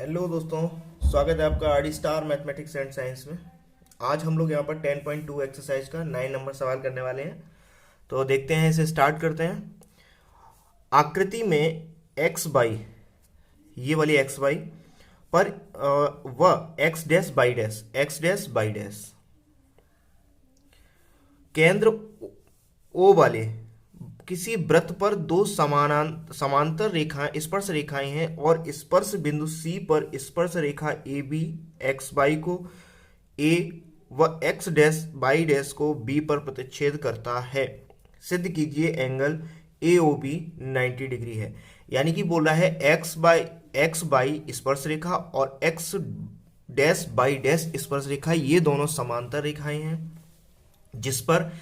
Hello दोस्तों, स्वागत है आपका RD star mathematics and science में। आज हम लोग यहाँ पर 10.2 एक्सरसाइज का 9 नंबर सवाल करने वाले हैं। तो देखते हैं, इसे स्टार्ट करते हैं। आकृति में एक्स बाई, ये वाली एक्स बाई पर वह एक्स डैश बाई डैश केंद्र ओ वाले किसी वृत्त पर दो समांतर रेखाएं स्पर्श रेखाएं हैं और स्पर्श बिंदु सी पर स्पर्श रेखा ए बी एक्स बाई को ए व एक्स डैश बाई डैश को बी पर प्रतिच्छेद करता है। सिद्ध कीजिए angle A O B 90 degree है। यानी कि बोला है एक्स बाई स्पर्श रेखा और एक्स डैश बाई डैश स्पर्श रेखा, ये दोनों समांतर रेखाएं हैं जिस पर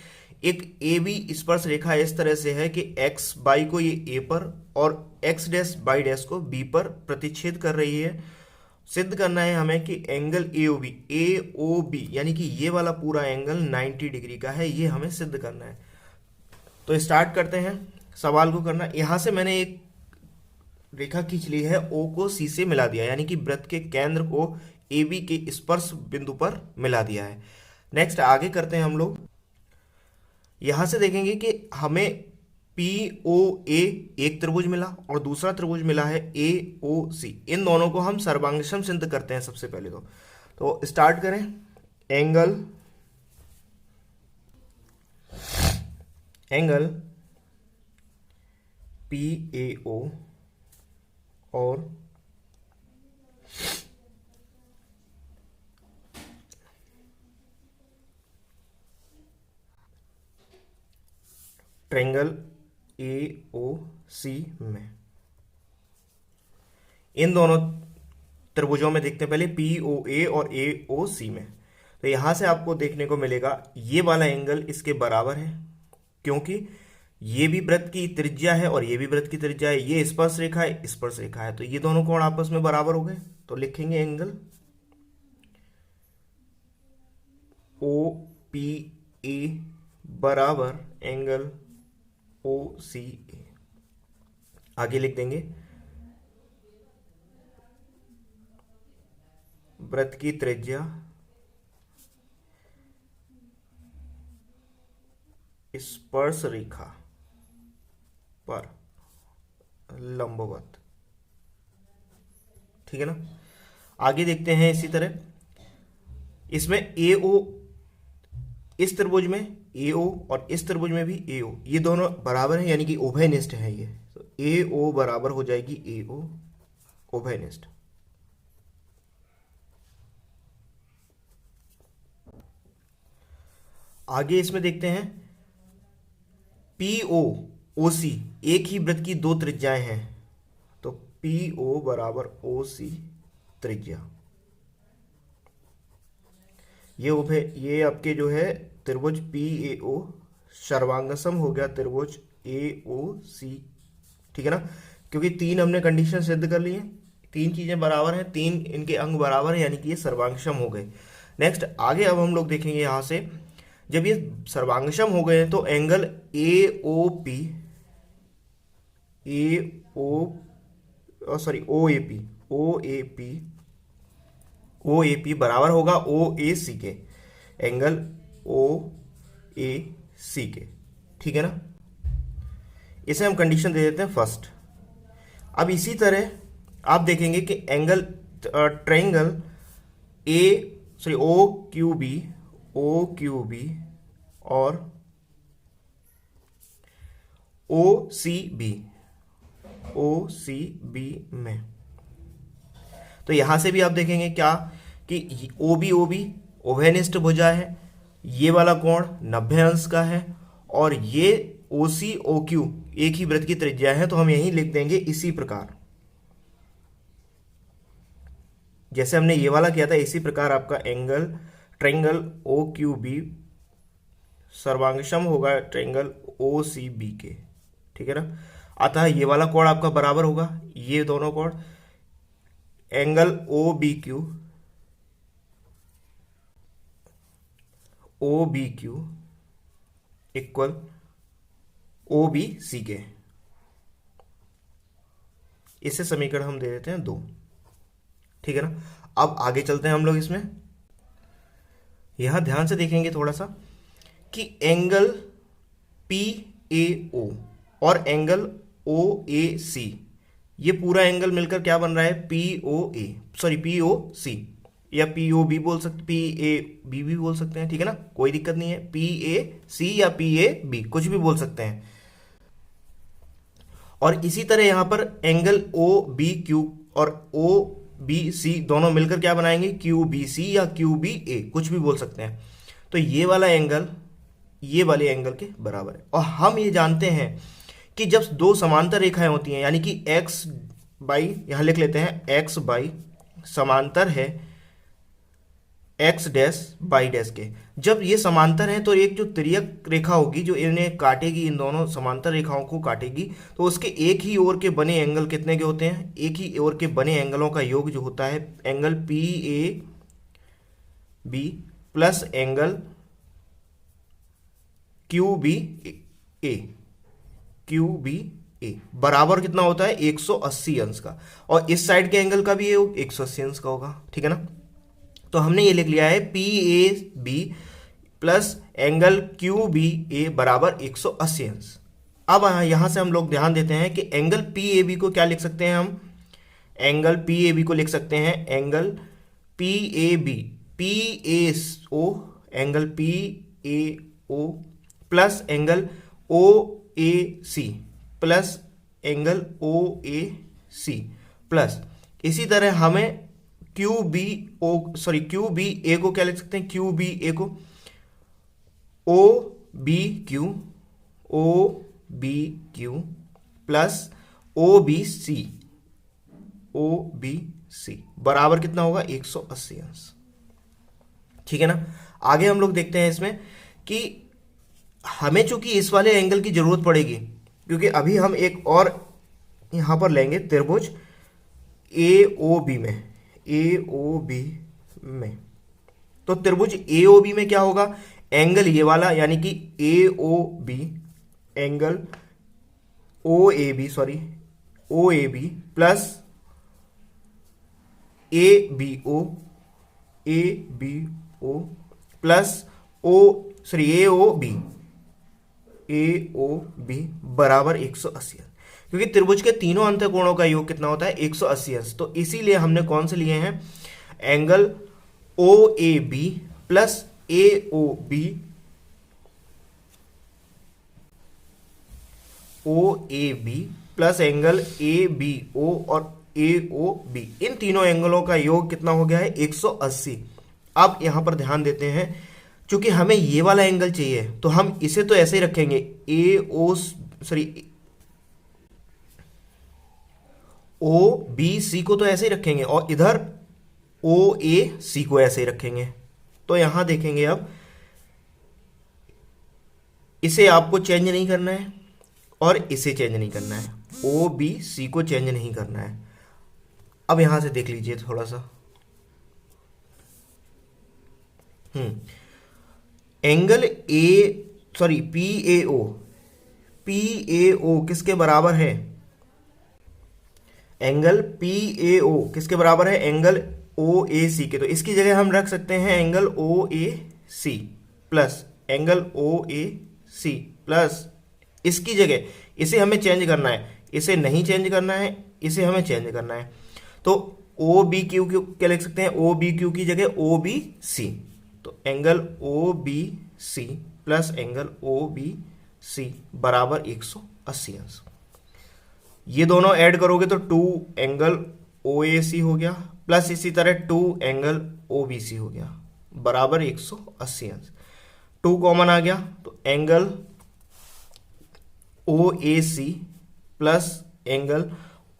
एक ए बी स्पर्श रेखा इस तरह से है कि एक्स बाई को ये ए पर और एक्स डैश बाई डैश को बी पर प्रतिच्छेद कर रही है। सिद्ध करना है हमें कि एंगल ए ओ बी यानी कि ये वाला पूरा एंगल 90 डिग्री का है, ये हमें सिद्ध करना है। तो स्टार्ट करते हैं सवाल को करना। यहां से मैंने एक रेखा खींच ली है, ओ को सी से मिला दिया, यानी कि वृत्त के केंद्र को ए बी के स्पर्श बिंदु पर मिला दिया है। नेक्स्ट आगे करते हैं हम लोग। यहां से देखेंगे कि हमें पी ओ ए एक त्रिभुज मिला और दूसरा त्रिभुज मिला है ए ओ सी। इन दोनों को हम सर्वांगसम सिद्ध करते हैं सबसे पहले। तो स्टार्ट करें। एंगल पी ए ओ और ट्रायंगल ए ओ सी में, इन दोनों त्रिभुजों में देखते हैं पहले पी ओ ए और ए ओ सी में। तो यहां से आपको देखने को मिलेगा ये वाला एंगल इसके बराबर है, क्योंकि ये भी वृत्त की त्रिज्या है और ये भी वृत्त की त्रिज्या है, ये स्पर्श रेखा है स्पर्श रेखा है, तो ये दोनों कोण आपस में बराबर हो गए। तो लिखेंगे एंगल ओ पी ए बराबर एंगल ओ सी ए। आगे लिख देंगे वृत्त की त्रिज्या स्पर्श रेखा पर लंबवत। ठीक है ना। आगे देखते हैं इसी तरह इसमें ए ओ, इस त्रिभुज में ए ओ और इस त्रिभुज में भी ए ओ, ये दोनों बराबर हैं, यानी कि उभयनिष्ठ है ये। तो ए ओ बराबर हो जाएगी ए ओ, उभयनिष्ठ। आगे इसमें देखते हैं पी ओ ओ सी, एक ही वृत्त की दो त्रिज्याएं हैं, तो पी ओ बराबर ओ सी त्रिज्या। ये आपके जो है त्रिभुज पी ए ओ सर्वांगसम हो गया त्रिभुज ए ओ सी। ठीक है ना, क्योंकि तीन हमने कंडीशन सिद्ध कर ली है, तीन चीजें बराबर हैं, तीन इनके अंग बराबर हैं, यानी कि ये सर्वांगसम हो गए। नेक्स्ट आगे अब हम लोग देखेंगे यहां से, जब ये सर्वांगसम हो गए तो angle A O P O A P बराबर होगा ओ ए सी के, एंगल ओ ए सी के। ठीक है ना, इसे हम कंडीशन दे देते हैं फर्स्ट। अब इसी तरह आप देखेंगे कि angle triangle O Q B और ओ सी बी में, तो यहां से भी आप देखेंगे क्या कि ओ बी उभयनिष्ठ भुजा है, ये वाला कोण 90 अंश का है और ये ओ सी ओ क्यू एक ही वृत्त की त्रिज्या है। तो हम यही लिख देंगे इसी प्रकार, जैसे हमने ये वाला किया था, इसी प्रकार आपका angle triangle O Q B सर्वांगसम होगा ट्रायंगल ओ सी बी के। ठीक है ना, अतः ये वाला कोण आपका बराबर होगा ये दोनों कोण, angle O B Q equal O B C के। इसे समीकरण हम दे देते हैं 2। ठीक है ना। अब आगे चलते हैं हम लोग इसमें। यहां ध्यान से देखेंगे थोड़ा सा कि एंगल पी ए ओ और एंगल ओ ए सी, ये पूरा एंगल मिलकर क्या बन रहा है, पी ओ ए, सॉरी पी ओ सी, या पी ओ बी बोल सकते, पी ए बी भी बोल सकते हैं, ठीक है ना, कोई दिक्कत नहीं है, पी ए सी या पी ए बी कुछ भी बोल सकते हैं। और इसी तरह यहां पर एंगल ओ बी क्यू और ओ बी सी दोनों मिलकर क्या बनाएंगे, क्यू बी सी या क्यू बी ए, कुछ भी बोल सकते हैं। तो ये वाला एंगल ये वाले एंगल के बराबर है। और हम ये जानते हैं कि जब दो समांतर रेखाएं होती हैं, यानी कि x बाई, यहां लिख लेते हैं x बाई समांतर है x डैश बाई डैश के, जब ये समांतर है तो एक जो तिर्यक रेखा होगी जो इन्हें काटेगी, इन दोनों समांतर रेखाओं को काटेगी, तो उसके एक ही ओर के बने एंगल कितने के होते हैं, एक ही ओर के बने एंगलों का योग जो होता है angle P A B plus angle Q B A, Q B A बराबर कितना होता है, 180 अंश का। और इस साइड के एंगल का भी ये 180 अंश का होगा, ठीक है ना। तो हमने ये लिख लिया है P A B plus angle Q B A बराबर 180 अंश। अब यहां से हम लोग ध्यान देते हैं कि एंगल पी ए बी को क्या लिख सकते हैं हम, एंगल पी ए बी को लिख सकते हैं angle P A B P A O, angle P A O plus angle O A C plus angle O A C plus, इसी तरह हमें Q B O, sorry Q B A को क्या लिख सकते हैं, क्यू बी ए को O B Q plus O B C बराबर कितना होगा, 180 अंश, ठीक है ना। आगे हम लोग देखते हैं इसमें कि हमें चूंकि इस वाले एंगल की जरूरत पड़ेगी, क्योंकि अभी हम एक और यहां पर लेंगे त्रिभुज ए ओ बी में, तो त्रिभुज ए ओ बी में क्या होगा, एंगल ये वाला यानी कि A O B angle O A B plus A B O plus A O B बराबर 180 अंश, क्योंकि त्रिभुज के तीनों अंतःकोणों का योग कितना होता है, 180 अंश। तो इसीलिए हमने कौन से लिए हैं, angle O A B plus A O B plus angle A B O और ए ओ बी, इन तीनों एंगलों का योग कितना हो गया है, 180। अब यहां पर ध्यान देते हैं, चूंकि हमें ये वाला एंगल चाहिए तो हम इसे तो ऐसे ही रखेंगे, ओ बी सी को तो ऐसे ही रखेंगे और इधर ओ ए सी को ऐसे ही रखेंगे। तो यहां देखेंगे अब इसे आपको चेंज नहीं करना है और इसे चेंज नहीं करना है, ओ बी सी को चेंज नहीं करना है। अब यहां से देख लीजिए थोड़ा सा, एंगल पी ए ओ किसके बराबर है, एंगल पी ए ओ किसके बराबर है, एंगल ओ ए सी के। तो इसकी जगह हम रख सकते हैं angle O A C plus angle O A C plus, इसकी जगह इसे हमें चेंज करना है, इसे नहीं चेंज करना है, इसे हमें चेंज करना है। तो ओ बी क्यू क्या लिख सकते हैं, ओ बी क्यू की जगह ओ बी सी, तो angle O B C plus angle O B C बराबर 180 अंश। ये दोनों ऐड करोगे तो 2 एंगल ओ ए सी हो गया प्लस इसी तरह 2 एंगल ओ बी सी हो गया बराबर 180 अंश। 2 कॉमन आ गया तो angle O A C plus angle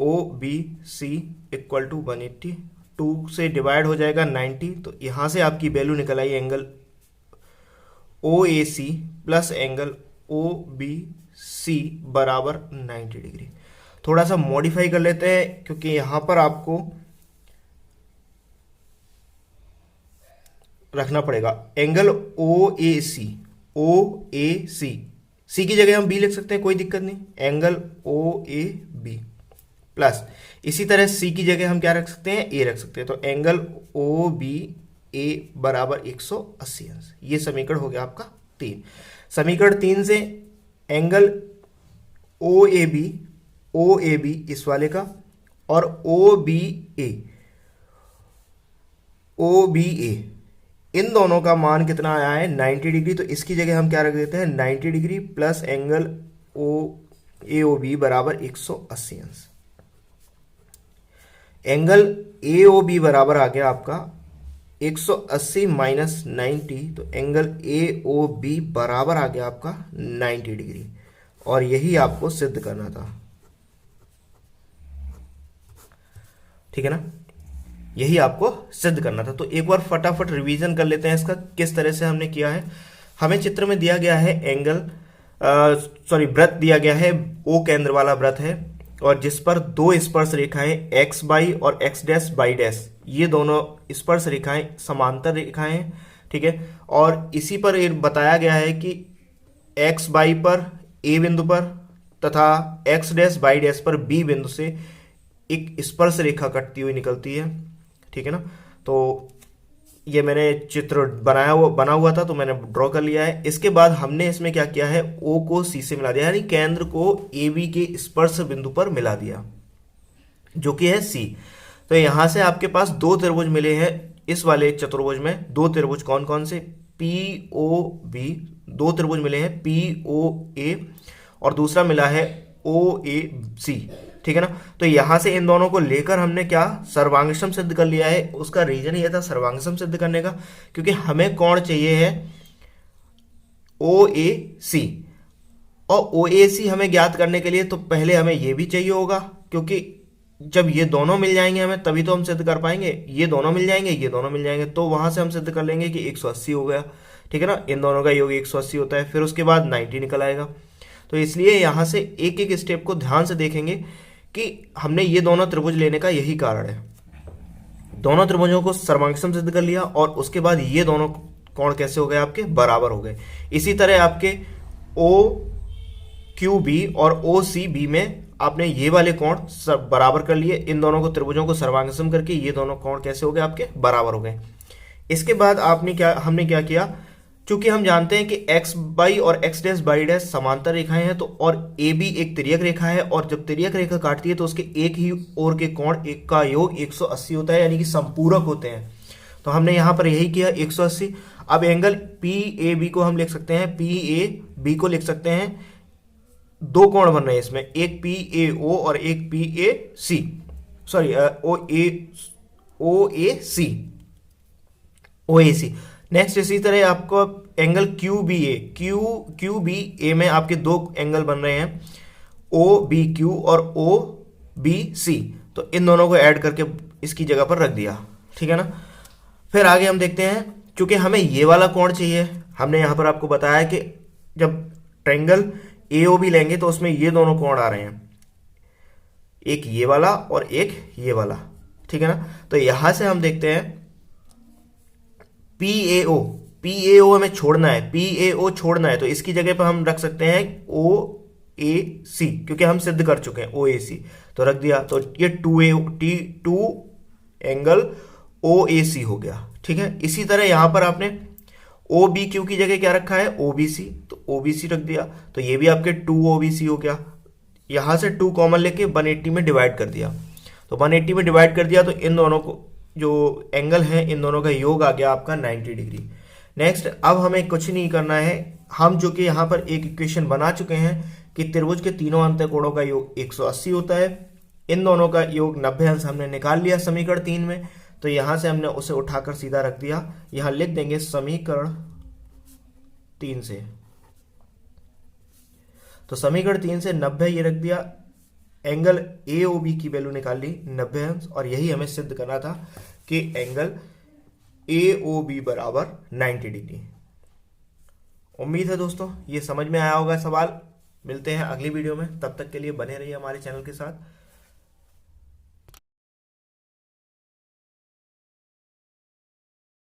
O B C equal to 180, 2 से डिवाइड हो जाएगा 90, तो यहां से आपकी वैल्यू निकल आई angle O A C plus angle O B C बराबर 90 डिग्री। थोड़ा सा मॉडिफाई कर लेते हैं क्योंकि यहां पर आपको रखना पड़ेगा एंगल ओ ए सी, सी की जगह हम बी लिख सकते हैं, कोई दिक्कत नहीं, angle O A B plus इसी तरह सी की जगह हम क्या रख सकते हैं, ए रख सकते हैं। तो एंगल ओ बी ए बराबर 180 अंश। ये समीकरण हो गया आपका 3। समीकरण 3 से एंगल ओ ए बी इस वाले का और ओ बी ए इन दोनों का मान कितना आया है 90 डिग्री। तो इसकी जगह हम क्या रख देते हैं 90 degree plus angle O B बराबर 180 अंश। एंगल ए ओ बी बराबर आ गया आपका 180 माइनस 90। तो एंगल ए ओ बी बराबर आ गया आपका 90 डिग्री। और यही आपको सिद्ध करना था, ठीक है ना, यही आपको सिद्ध करना था। तो एक बार फटाफट रिवीजन कर लेते हैं इसका किस तरह से हमने किया है। हमें चित्र में दिया गया है वृत्त दिया गया है, ओ केंद्र वाला वृत्त है और जिस पर दो स्पर्श रेखाएं एक्स बाई और एक्स डैश बाई डैश, ये दोनों स्पर्श रेखाएं समांतर रेखाएं हैं, ठीक है। और इसी पर ये बताया गया है कि एक्स बाई पर ए बिंदु पर तथा एक्स डैश बाई डैश पर बी बिंदु से एक स्पर्श रेखा कटती हुई निकलती है, ठीक है ना। तो ये मैंने चित्र बना हुआ था तो मैंने ड्रॉ कर लिया है। इसके बाद हमने इसमें क्या किया है, ओ को सी से मिला दिया, यानी केंद्र को ए बी के स्पर्श बिंदु पर मिला दिया जो कि है सी। तो यहां से आपके पास दो त्रिभुज मिले हैं। इस वाले चतुर्भुज में दो त्रिभुज कौन कौन से, पी ओ बी, दो त्रिभुज मिले हैं पी ओ ए और दूसरा मिला है ओ ए सी, ठीक है ना। तो यहां से इन दोनों को लेकर हमने क्या सर्वांगसम सिद्ध कर लिया है। उसका रीजन ये था सर्वांगसम सिद्ध करने का, क्योंकि हमें कोण चाहिए है ओ ए सी, और ओ ए सी हमें ज्ञात करने के लिए तो पहले हमें ये भी चाहिए होगा, क्योंकि जब ये दोनों मिल जाएंगे हमें तभी तो हम सिद्ध कर पाएंगे। ये दोनों मिल जाएंगे, ये दोनों मिल जाएंगे, तो वहां से हम सिद्ध कर लेंगे कि 180 हो गया, ठीक है ना। इन दोनों का योग 180 होता है, फिर उसके बाद 90 निकल आएगा। तो इसलिए यहां से एक एक स्टेप को ध्यान से देखेंगे कि हमने ये दोनों त्रिभुज लेने का यही कारण है। दोनों त्रिभुजों को सर्वांगसम सिद्ध कर लिया और उसके बाद ये दोनों कोण कैसे हो गए, आपके बराबर हो गए। इसी तरह आपके ओ क्यू बी और ओ सी बी में आपने ये वाले कोण बराबर कर लिए। इन दोनों को त्रिभुजों को सर्वांगसम करके ये दोनों कोण कैसे हो गए, आपके बराबर हो गए। इसके बाद हमने क्या किया, क्योंकि हम जानते हैं कि एक्स बाई और एक्स डैश बाई डैश समांतर रेखाएं हैं, तो और ए बी एक तिर्यक रेखा है और जब तिर्यक रेखा काटती है तो उसके एक ही ओर के कोण एक का योग 180 होता है, यानी कि संपूरक होते हैं। तो हमने यहां पर यही किया 180। अब एंगल पी ए बी को हम लिख सकते हैं, पी ए बी को लिख सकते हैं, दो कोण बन रहे हैं इसमें, एक पी ए ओ और एक P A C, sorry O A C. Next इसी तरह आपको एंगल क्यू बी ए में आपके दो एंगल बन रहे हैं, ओ बी क्यू और ओ बी सी। तो इन दोनों को ऐड करके इसकी जगह पर रख दिया, ठीक है ना। फिर आगे हम देखते हैं, क्योंकि हमें ये वाला कोण चाहिए, हमने यहां पर आपको बताया कि जब ट्रायंगल ए ओ बी लेंगे तो उसमें ये दोनों कोण आ रहे हैं, एक ये वाला और एक ये वाला, ठीक है ना। तो यहां से हम देखते हैं पी ए ओ हमें छोड़ना है, पी ए ओ छोड़ना है, तो इसकी जगह पर हम रख सकते हैं ओ ए सी, क्योंकि हम सिद्ध कर चुके हैं ओ ए सी, तो रख दिया। तो ये टू एंगल ओ ए सी हो गया, ठीक है। इसी तरह यहां पर आपने ओ बी क्यू की जगह क्या रखा है, ओ बी सी, तो ओ बी सी रख दिया। तो ये भी आपके 2 ओ बी सी हो गया। यहां से 2 कॉमन लेके 180 में डिवाइड कर दिया, तो 180 में डिवाइड कर दिया तो इन दोनों को जो एंगल है इन दोनों का योग आ गया आपका 90 डिग्री। नेक्स्ट अब हमें कुछ नहीं करना है, हम जो कि यहाँ पर एक इक्वेशन बना चुके हैं कि त्रिभुज के तीनों अंतःकोणों का योग 180 होता है। इन दोनों का योग 90 अंश हमने निकाल लिया समीकरण 3 में, तो यहां से हमने उसे उठाकर सीधा रख दिया। यहां लिख देंगे समीकरण 3 से, तो समीकरण 3 से 90 ये रख दिया, एंगल ए ओ बी की वैल्यू निकाल ली 90 अंश, और यही हमें सिद्ध करना था कि एंगल ए ओ बी बराबर 90 डिग्री। उम्मीद है दोस्तों ये समझ में आया होगा सवाल। मिलते हैं अगली वीडियो में, तब तक के लिए बने रहिए हमारे चैनल के साथ।